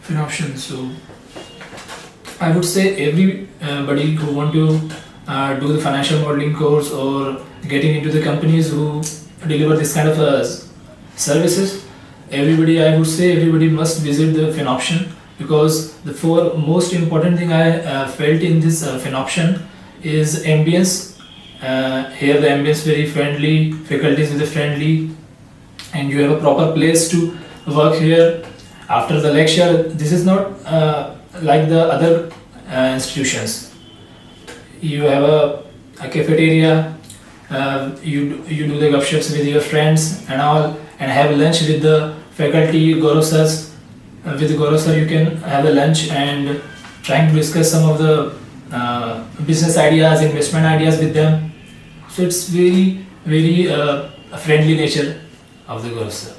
Finoptions. So I would say everybody who want to do the financial modeling course or getting into the companies who deliver this kind of services, I would say everybody must visit the Finoption, because the four most important thing I felt in this Finoption is ambience. Here the ambience very friendly, faculty is very friendly, and you have a proper place to work here. After the lecture, this is not like the other institutions. You have a cafeteria, you do the gupshups with your friends and all, and have lunch with the faculty, Gaurav sirs. With Gaurav sir, you can have a lunch and trying to discuss some of the business ideas, investment ideas with them. So it's very, very friendly nature of the Gaurav sir.